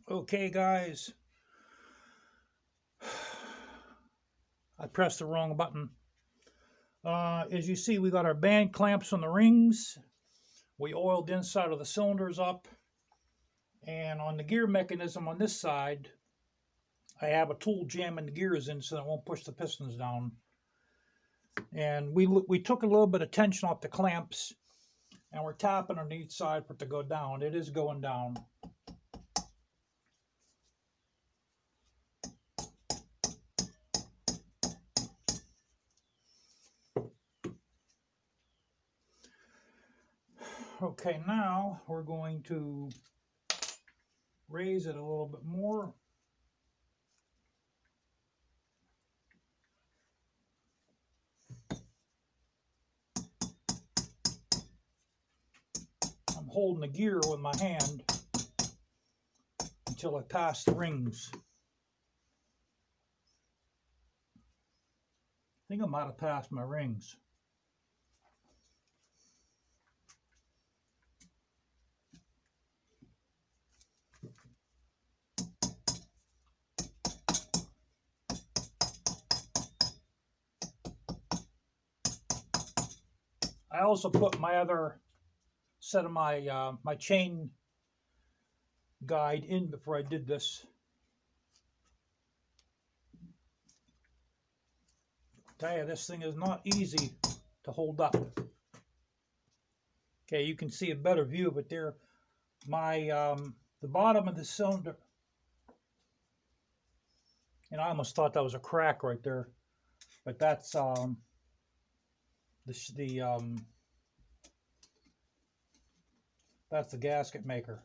Okay, guys, I pressed the wrong button. As you see, we got our band clamps on the rings. We oiled the inside of the cylinders up. And on the gear mechanism on this side, I have a tool jamming the gears in so that it won't push the pistons down. And we took a little bit of tension off the clamps, and we're tapping on each side for it to go down. It is going down. Okay, now we're going to raise it a little bit more. I'm holding the gear with my hand until I pass the rings. I think I might have passed my rings. I also put my other set of my chain guide in before I did this. Tell you, this thing is not easy to hold up. Okay, you can see a better view of it there. The bottom of the cylinder, and I almost thought that was a crack right there, but that's that's the gasket maker.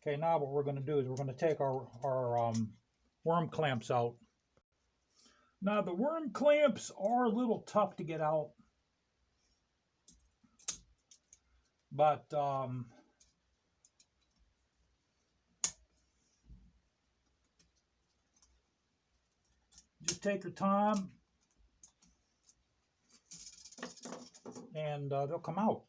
Okay, now what we're going to do is we're going to take our worm clamps out. Now the worm clamps are a little tough to get out, but just take your time and they'll come out.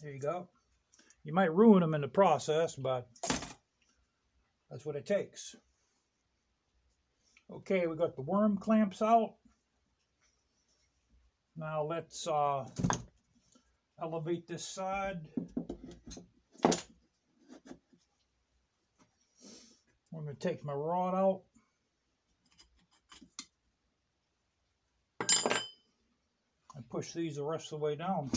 There you go. You might ruin them in the process, but that's what it takes. Okay, we got the worm clamps out. Now let's elevate this side. I'm going to take my rod out. And push these the rest of the way down.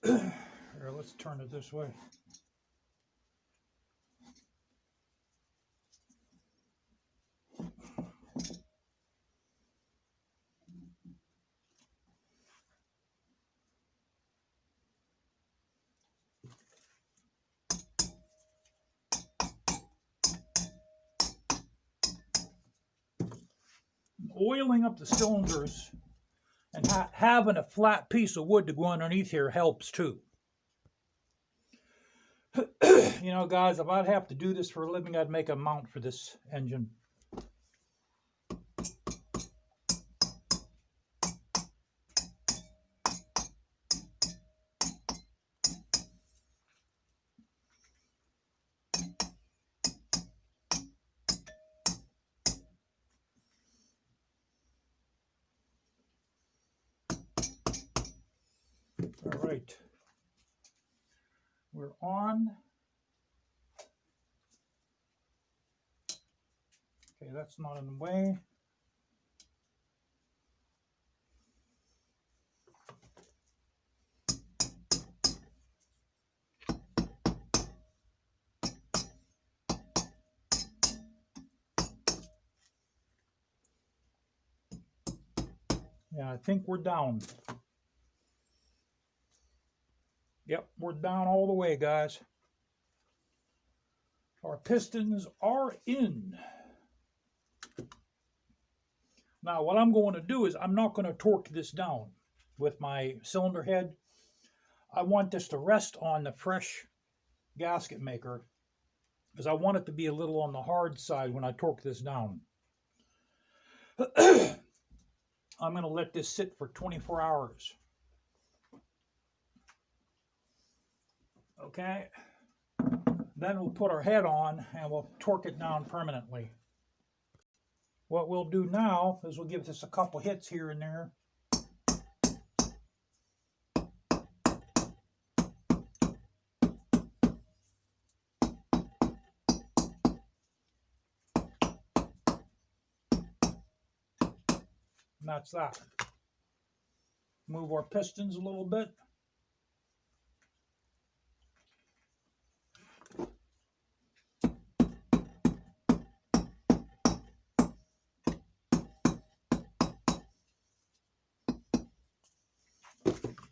Here, let's turn it this way. Oiling up the cylinders and having a flat piece of wood to go underneath here helps too. You know, guys, if I'd have to do this for a living, I'd make a mount for this engine. All right, we're on. Okay, that's not in the way. Yeah, I think we're down. Yep, we're down all the way, guys. Our pistons are in. Now what I'm going to do is I'm not going to torque this down with my cylinder head. I want this to rest on the fresh gasket maker because I want it to be a little on the hard side when I torque this down. I'm going to let this sit for 24 hours. Okay. Then we'll put our head on and we'll torque it down permanently. What we'll do now is we'll give this a couple hits here and there. And that's that. Move our pistons a little bit.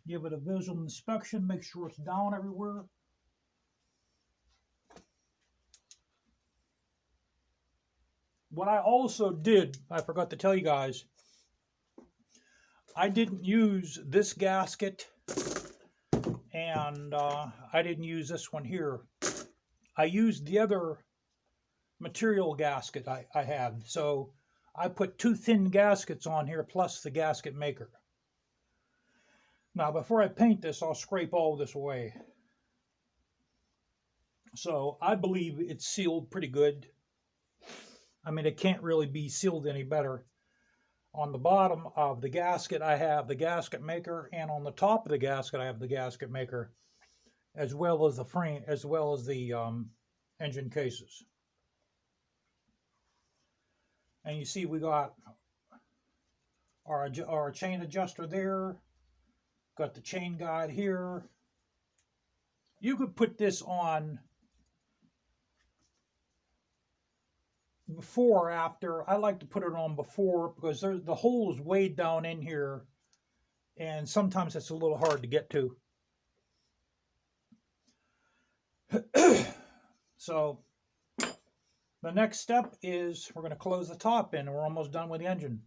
Give it a visual inspection, make sure it's down everywhere. What I also did, I forgot to tell you guys, I didn't use this gasket and I didn't use this one here. I used the other material gasket I had. So I put 2 thin gaskets on here plus the gasket maker. Now before I paint this, I'll scrape all this away. So I believe it's sealed pretty good. I mean, it can't really be sealed any better. On the bottom of the gasket, I have the gasket maker, and on the top of the gasket, I have the gasket maker, as well as the frame, as well as the engine cases. And you see we got our chain adjuster there, got the chain guide here. You could put this on before or after. I like to put it on before because the hole is way down in here and sometimes it's a little hard to get to. So the next step is we're going to close the top in and we're almost done with the engine.